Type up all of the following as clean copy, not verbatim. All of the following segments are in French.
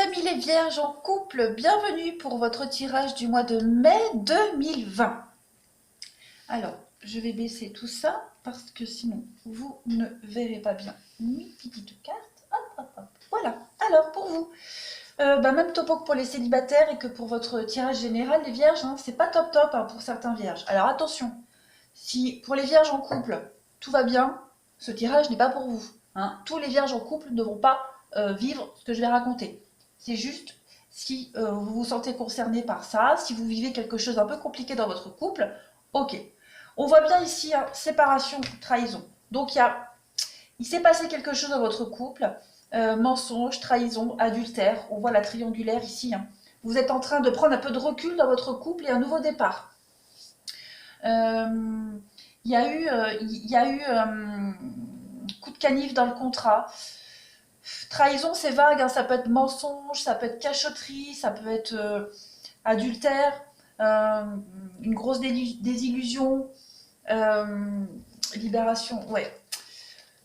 amis les vierges en couple, bienvenue pour votre tirage du mois de mai 2020. Alors, je vais baisser tout ça parce que sinon vous ne verrez pas bien mes petites cartes. Hop, hop, hop. Voilà, alors pour vous, même topo que pour les célibataires et que pour votre tirage général les vierges, hein, c'est pas top top, hein, pour certains vierges. Alors attention, si pour les vierges en couple tout va bien, ce tirage n'est pas pour vous. Hein. Tous les vierges en couple ne vont pas vivre ce que je vais raconter. C'est juste si vous vous sentez concerné par ça, si vous vivez quelque chose d'un peu compliqué dans votre couple, ok. On voit bien ici, hein, séparation, trahison. Donc il s'est passé quelque chose dans votre couple, mensonge, trahison, adultère. On voit la triangulaire ici. Hein. Vous êtes en train de prendre un peu de recul dans votre couple et un nouveau départ. Il y a eu coup de canif dans le contrat. Trahison, c'est vague, hein, ça peut être mensonge, ça peut être cachotterie, ça peut être adultère, une grosse désillusion, libération, ouais.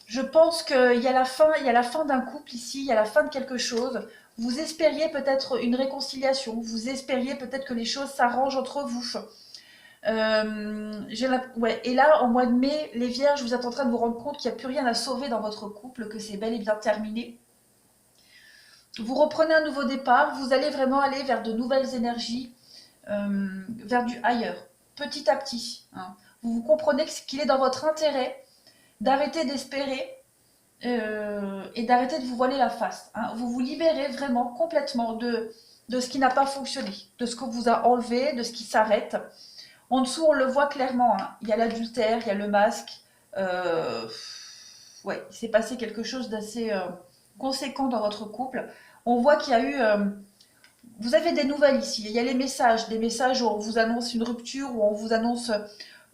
Je pense qu'il y a la fin d'un couple ici, il y a la fin de quelque chose. Vous espériez peut-être une réconciliation, vous espériez peut-être que les choses s'arrangent entre vous. Ouais. Et là, en mois de mai, les vierges, vous êtes en train de vous rendre compte qu'il n'y a plus rien à sauver dans votre couple, que c'est bel et bien terminé. Vous reprenez un nouveau départ, vous allez vraiment aller vers de nouvelles énergies, vers du ailleurs, petit à petit. Hein. Vous comprenez qu'il est dans votre intérêt d'arrêter d'espérer et d'arrêter de vous voiler la face. Hein. Vous vous libérez vraiment complètement de ce qui n'a pas fonctionné, de ce qu'on vous a enlevé, de ce qui s'arrête. En dessous, on le voit clairement. Hein. Il y a l'adultère, il y a le masque. Ouais, il s'est passé quelque chose d'assez conséquent dans votre couple. On voit qu'il y a eu... vous avez des nouvelles ici. Il y a les messages, des messages où on vous annonce une rupture, où on vous annonce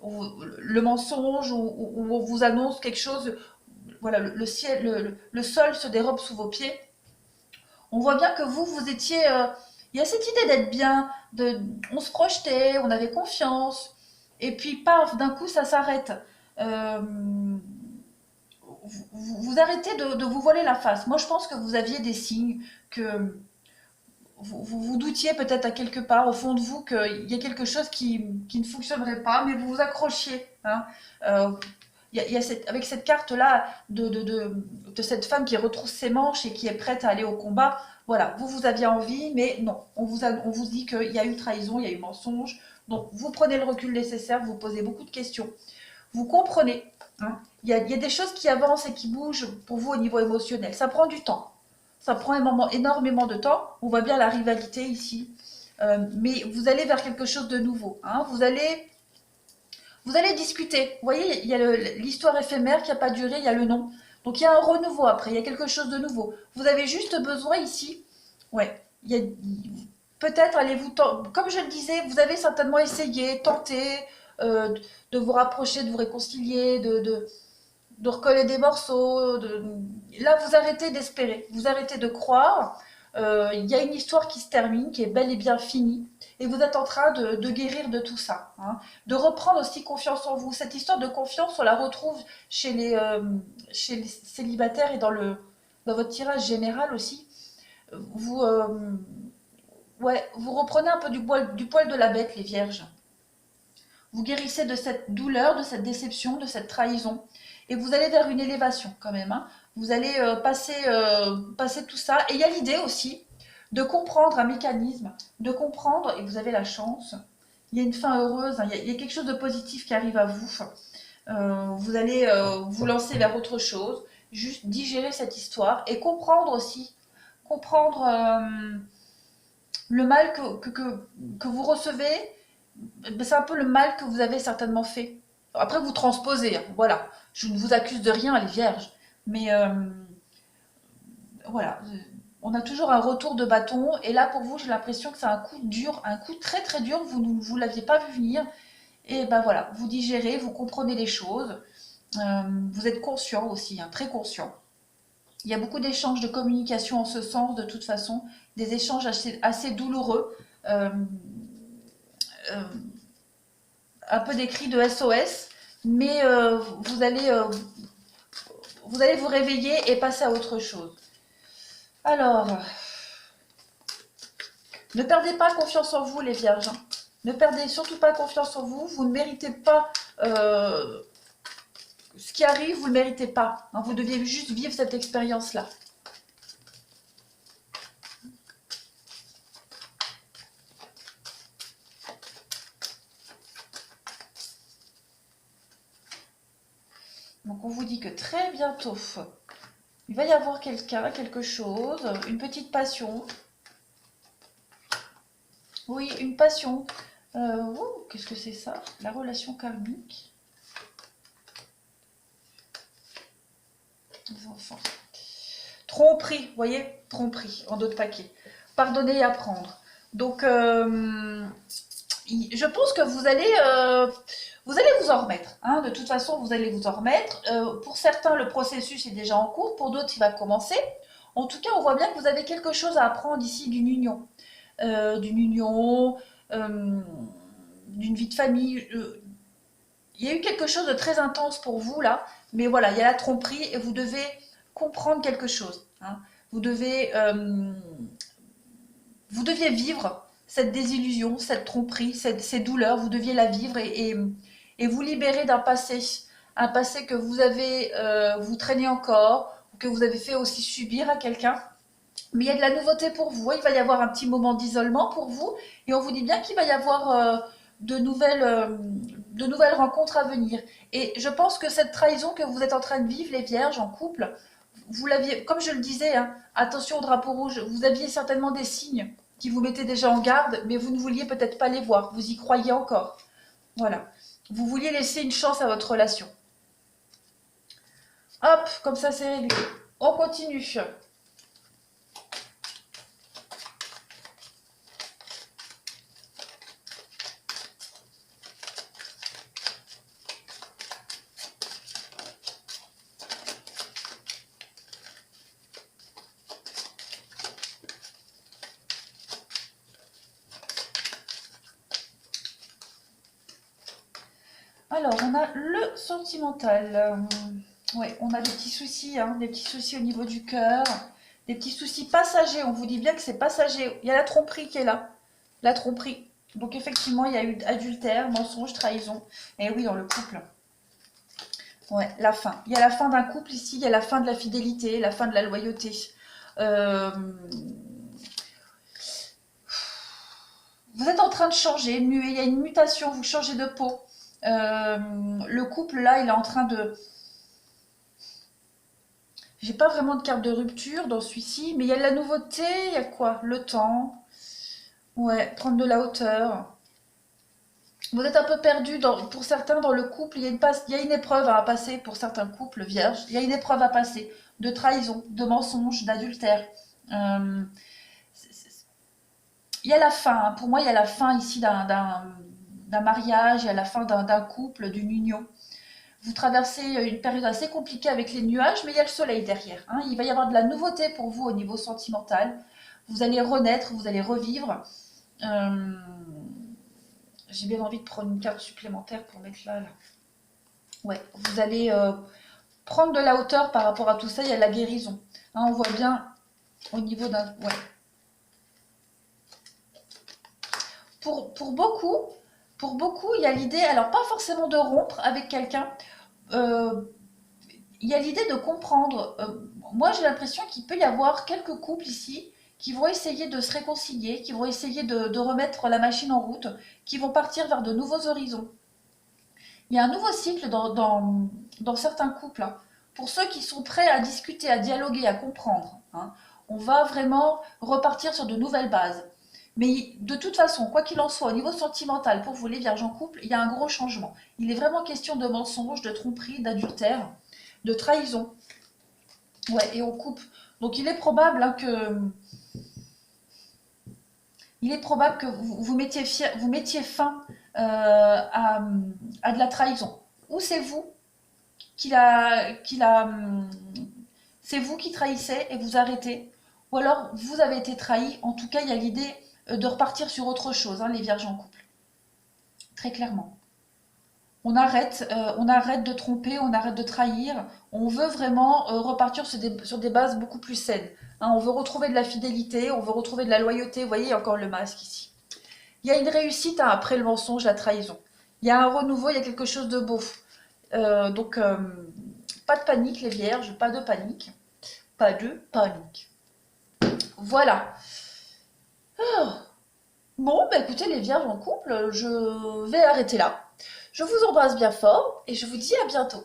le mensonge, où on vous annonce quelque chose. Voilà, le ciel, le sol se dérobe sous vos pieds. On voit bien que vous étiez... il y a cette idée d'être bien, on se projetait, on avait confiance, et puis paf, d'un coup ça s'arrête. Euh, vous arrêtez de vous voiler la face. Moi je pense que vous aviez des signes, que vous doutiez peut-être à quelque part au fond de vous qu'il y a quelque chose qui ne fonctionnerait pas, mais vous vous accrochiez. Hein. Avec cette carte-là de cette femme qui retrousse ses manches et qui est prête à aller au combat, voilà, vous aviez envie, mais non, on vous dit qu'il y a eu trahison, il y a eu mensonge, donc vous prenez le recul nécessaire, vous posez beaucoup de questions, vous comprenez, hein, il y a des choses qui avancent et qui bougent pour vous au niveau émotionnel, ça prend du temps, ça prend énormément de temps, on voit bien la rivalité ici, mais vous allez vers quelque chose de nouveau, hein, vous allez discuter. Vous voyez, il y a l'histoire éphémère qui n'a pas duré, il y a le nom. Donc il y a un renouveau après, il y a quelque chose de nouveau. Vous avez juste besoin ici, ouais, peut-être allez-vous, comme je le disais, vous avez certainement essayé, tenté de vous rapprocher, de vous réconcilier, de recoller des morceaux. Là, vous arrêtez d'espérer, vous arrêtez de croire. Il y a une histoire qui se termine, qui est bel et bien finie, et vous êtes en train de guérir de tout ça, hein. De reprendre aussi confiance en vous. Cette histoire de confiance, on la retrouve chez les célibataires et dans votre tirage général aussi. Vous, ouais, vous reprenez un peu du poil de la bête, les vierges. Vous guérissez de cette douleur, de cette déception, de cette trahison, et vous allez vers une élévation quand même. Hein. Vous allez passer tout ça. Et il y a l'idée aussi de comprendre un mécanisme, de comprendre, et vous avez la chance, il y a une fin heureuse, hein, il y a quelque chose de positif qui arrive à vous. Vous allez vous lancer vers autre chose, juste digérer cette histoire et comprendre aussi, comprendre le mal que vous recevez, c'est un peu le mal que vous avez certainement fait. Après, vous transposez, hein, voilà. Je ne vous accuse de rien, les vierges. Mais voilà, on a toujours un retour de bâton. Et là, pour vous, j'ai l'impression que c'est un coup dur, un coup très très dur. Vous ne l'aviez pas vu venir. Et ben voilà, vous digérez, vous comprenez les choses. Vous êtes conscient aussi, hein, très conscient. Il y a beaucoup d'échanges de communication en ce sens, de toute façon. Des échanges assez douloureux. Euh, euh, un peu des cris de SOS, mais vous allez vous réveiller et passer à autre chose. Alors, Ne perdez pas confiance en vous, les vierges, hein. Ne perdez surtout pas confiance en vous. Vous ne méritez pas ce qui arrive, vous ne le méritez pas, hein. Vous deviez juste vivre cette expérience-là. Donc on vous dit que très bientôt, il va y avoir quelqu'un, quelque chose, une petite passion. Oui, une passion. Oh, qu'est-ce que c'est ça? La relation karmique. Les enfants. Tromperie, vous voyez? Tromperie, en d'autres paquets. Pardonner et apprendre. Donc, je pense que vous allez vous en remettre, hein. De toute façon, vous allez vous en remettre. Pour certains, le processus est déjà en cours. Pour d'autres, il va commencer. En tout cas, on voit bien que vous avez quelque chose à apprendre ici d'une union. D'une union, euh, d'une vie de famille. Il y a eu quelque chose de très intense pour vous là, mais voilà, il y a la tromperie et vous devez comprendre quelque chose, hein. Vous devez, vous deviez vivre cette désillusion, cette tromperie, ces douleurs, vous deviez la vivre et vous libérer d'un passé, un passé que vous avez, vous traînez encore, ou que vous avez fait aussi subir à quelqu'un. Mais il y a de la nouveauté pour vous, il va y avoir un petit moment d'isolement pour vous, et on vous dit bien qu'il va y avoir de nouvelles rencontres à venir. Et je pense que cette trahison que vous êtes en train de vivre, les vierges, en couple, vous l'aviez, comme je le disais, hein, attention au drapeau rouge, vous aviez certainement des signes qui vous mettaient déjà en garde, mais vous ne vouliez peut-être pas les voir, vous y croyez encore. Voilà. Vous vouliez laisser une chance à votre relation. Hop, comme ça c'est réglé. On continue. Alors, on a le sentimental. Ouais, on a des petits soucis, hein, des petits soucis au niveau du cœur, des petits soucis passagers. On vous dit bien que c'est passager. Il y a la tromperie qui est là, la tromperie. Donc effectivement, il y a eu adultère, mensonge, trahison. Et oui, dans le couple. Ouais, la fin. Il y a la fin d'un couple ici, il y a la fin de la fidélité, la fin de la loyauté. Euh, Vous êtes en train de changer, muer, il y a une mutation, vous changez de peau. Le couple là, il est en train de... J'ai pas vraiment de carte de rupture dans celui-ci, mais il y a de la nouveauté, il y a quoi? Le temps. Ouais, prendre de la hauteur. Vous êtes un peu perdu pour certains dans le couple, il y a une épreuve à passer pour certains couples vierges. Il y a une épreuve à passer de trahison, de mensonge, d'adultère. Euh, il y a la fin, hein. Pour moi, il y a la fin ici d'un mariage, il y a la fin d'un couple, d'une union. Vous traversez une période assez compliquée avec les nuages, mais il y a le soleil derrière, hein. Il va y avoir de la nouveauté pour vous au niveau sentimental. Vous allez renaître, vous allez revivre. Euh, J'ai bien envie de prendre une carte supplémentaire pour mettre là. Ouais, vous allez prendre de la hauteur par rapport à tout ça. Il y a la guérison, hein. On voit bien au niveau d'un... Ouais. Pour beaucoup, il y a l'idée, alors pas forcément de rompre avec quelqu'un, euh, il y a l'idée de comprendre. Moi, j'ai l'impression qu'il peut y avoir quelques couples ici qui vont essayer de se réconcilier, qui vont essayer de remettre la machine en route, qui vont partir vers de nouveaux horizons. Il y a un nouveau cycle dans certains couples, hein. Pour ceux qui sont prêts à discuter, à dialoguer, à comprendre, hein, on va vraiment repartir sur de nouvelles bases. Mais de toute façon, quoi qu'il en soit, au niveau sentimental, pour vous les vierges en couple, il y a un gros changement. Il est vraiment question de mensonge, de tromperie, d'adultère, de trahison. Ouais, et on coupe. Donc il est probable que vous mettiez fin à de la trahison. Ou c'est vous c'est vous qui trahissez et vous arrêtez. Ou alors vous avez été trahi. En tout cas, il y a l'idée de repartir sur autre chose, hein, les vierges en couple. Très clairement. On arrête de tromper, on arrête de trahir. On veut vraiment repartir sur des bases beaucoup plus saines. Hein, on veut retrouver de la fidélité, on veut retrouver de la loyauté. Vous voyez, il y a encore le masque ici. Il y a une réussite hein, après le mensonge, la trahison. Il y a un renouveau, il y a quelque chose de beau. Donc, pas de panique, les vierges, pas de panique. Pas de panique. Voilà. Bon, bah écoutez, les vierges en couple, je vais arrêter là. Je vous embrasse bien fort et je vous dis à bientôt.